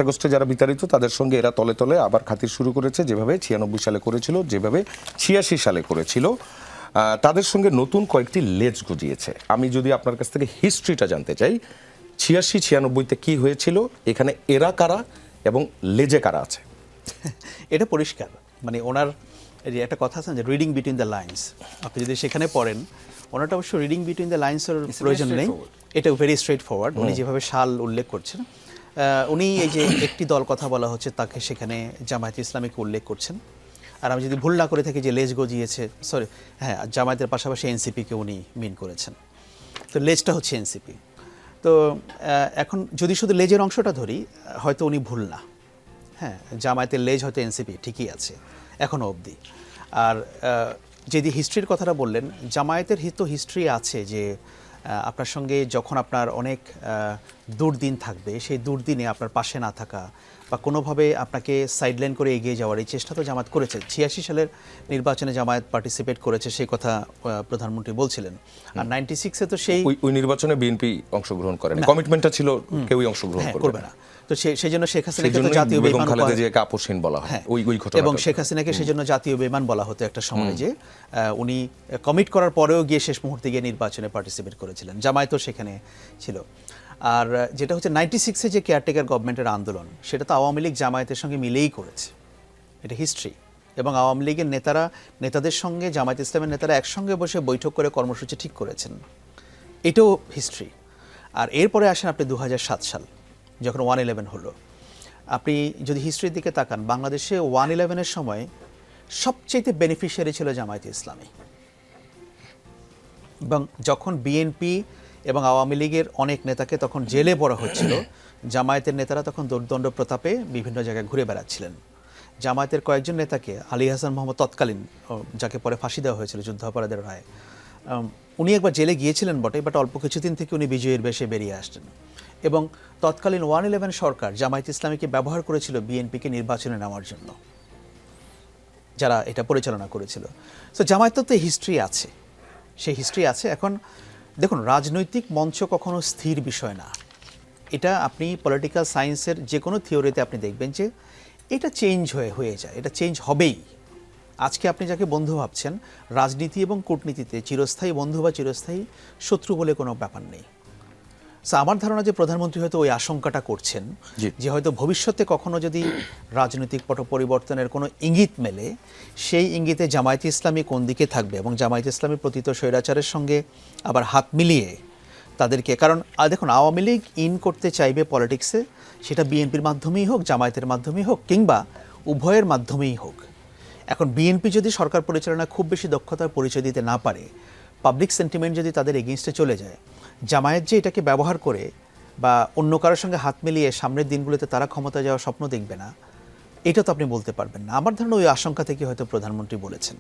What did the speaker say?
আগস্টে যারা বিতাড়িত তাদের সঙ্গে এরা তলে তলে আবার খাতির শুরু করেছে, যেভাবে 96 সালে করেছিল, যেভাবে 86 সালে করেছিল। তাদের সঙ্গে নতুন কয়েকটি লেজ গজিয়েছে। আমি যদি আপনার কাছ থেকে হিস্ট্রিটা জানতে চাই, 86-96-তে কি হয়েছিল, এখানে এরা কারা এবং লেজে কারা আছে? এটা পরিষ্কার, মানে ওনার এই যে একটা কথা আছে যে রিডিং বিটুইন দ্য লাইন্স, আপনি যদি সেখানে পড়েন, ওনারটা অবশ্য রিডিং বিটুইন দ্য লাইন্সের প্রয়োজন নেই, এটা ভেরি স্ট্রেট ফরওয়ার্ড। উনি যেভাবে সাল উল্লেখ করছেন, উনি এই যে একটি দল কথা বলা হচ্ছে তাকে সেখানে জামায়াত ইসলামীকে উল্লেখ করছেন। আর আমি যদি ভুল না করে থাকি যে লেজ গজিয়েছে, সরি হ্যাঁ, জামায়াতের পাশাপাশি এনসিপিকে উনি মিন করেছেন, তো লেজটা হচ্ছে এনসিপি। তো এখন যদি শুধু লেজের অংশটা ধরি, হয়তো উনি ভুল না, হ্যাঁ, জামায়াতের লেজ হয়তো এনসিপি ঠিকই আছে এখনও অবধি। আর যদি হিস্ট্রির কথাটা বললেন, জামায়াতের তো হিস্ট্রি আছে যে আপনার সঙ্গে যখন আপনার অনেক দুর্দিন থাকবে, সেই দুর্দিনে আপনার পাশে না থাকা বা কোনোভাবে আপনাকে সাইডলাইন করে এগিয়ে যাওয়ার এই চেষ্টা তো জামায়াত করেছে। 86 সালের নির্বাচনে জামায়াত পার্টিসিপেট করেছে, সেই কথা প্রধানমন্ত্রী বলছিলেন। আর 96-এ তো সেই ওই নির্বাচনে বিএনপি অংশগ্রহণ করে না, কমিটমেন্টটা ছিল কেউই অংশগ্রহণ করবে না। তো সেই জন্য শেখ হাসিনাকে তো জাতীয় বেঈমান বলা হয়, এবং শেখ হাসিনাকে সেই জন্য জাতীয় বেঈমান বলা হতো একটা সময়, যে উনি কমিট করার পরেও গিয়ে শেষ মুহূর্তে গিয়ে নির্বাচনে পার্টিসিপেট করেছিলেন। জামায়াতও সেখানে ছিল। আর যেটা হচ্ছে 96-এ যে কেয়ারটেকার গভর্নমেন্টের আন্দোলন, সেটা তো আওয়ামী লীগ জামায়াতের সঙ্গে মিলেই করেছে, এটা হিস্ট্রি। এবং আওয়ামী লীগের নেতাদের সঙ্গে জামায়াত ইসলামের নেতারা একসঙ্গে বসে বৈঠক করে কর্মসূচি ঠিক করেছেন, এটাও হিস্ট্রি। আর এরপরে আসেন আপনি 2007 সাল, যখন 1/11 হলো। আপনি যদি হিস্ট্রির দিকে তাকান, বাংলাদেশে 1/11-এর সময় সবচেয়ে বেনিফিশিয়ারি ছিল জামায়াতে ইসলামী। এবং যখন বিএনপি এবং আওয়ামী লীগের অনেক নেতাকে তখন জেলে পড়া হচ্ছিল, জামায়াতের নেতারা তখন দোর্দণ্ড প্রতাপে বিভিন্ন জায়গায় ঘুরে বেড়াচ্ছিলেন। জামায়াতের কয়েকজন নেতাকে, আলী হাসান মোহাম্মদ তৎকালীন, যাকে পরে ফাঁসি দেওয়া হয়েছিল যুদ্ধাপরাধের রায়ে, উনি একবার জেলে গিয়েছিলেন বটে, বাট অল্প কিছুদিন থেকে উনি বিজয়ের বেশে বেরিয়ে আসছেন। এবং তৎকালীন 1/11 সরকার জামায়াত ইসলামীকে ব্যবহার করেছিল বিএনপিকে নির্বাচনে নেওয়ার জন্য, যারা এটা পরিচালনা করেছিল। সো জামায়াতের তো হিস্ট্রি আছে, সেই হিস্ট্রি আছে। এখন দেখুন, রাজনৈতিক মঞ্চ কখনো স্থির বিষয় না। এটা আপনি পলিটিক্যাল সায়েন্সের যে কোনো থিওরিতে আপনি দেখবেন যে এটা চেঞ্জ হয়ে যায়, এটা চেঞ্জ হবেই। আজকে আপনি যাকে বন্ধু ভাবছেন, রাজনীতি এবং কূটনীতিতে চিরস্থায়ী বন্ধু বা চিরস্থায়ী শত্রু বলে কোনো ব্যাপার নেই। সো আমার ধারণা যে প্রধানমন্ত্রী হয়তো ওই আশঙ্কাটা করছেন যে হয়তো ভবিষ্যতে কখনো যদি রাজনৈতিক পট পরিবর্তনের কোনো ইঙ্গিত মেলে, সেই ইঙ্গিতে জামায়াতে ইসলামী কোন দিকে থাকবে এবং জামায়াতে ইসলামী প্রতীত স্বৈরাচারের সঙ্গে আবার হাত মিলিয়ে তাদেরকে, কারণ দেখুন, আওয়ামী লীগ ইন করতে চাইবে পলিটিক্সে, সেটা বিএনপির মাধ্যমেই হোক, জামায়াতের মাধ্যমেই হোক, কিংবা উভয়ের মাধ্যমেই হোক। এখন বিএনপি যদি সরকার পরিচালনায় খুব বেশি দক্ষতার পরিচয় দিতে না পারে, পাবলিক সেন্টিমেন্ট যদি তাদের এগেইনস্টে চলে যায়, জামায়াত যে এটাকে ব্যবহার করে বা অন্য কারোর সঙ্গে হাত মিলিয়ে সামনের দিনগুলোতে তারা ক্ষমতায় যাওয়ার স্বপ্ন দেখবে না, এটা তো আপনি বলতে পারবেন না। আমার ধারণা ওই আশঙ্কা থেকে হয়তো প্রধানমন্ত্রী বলেছেন।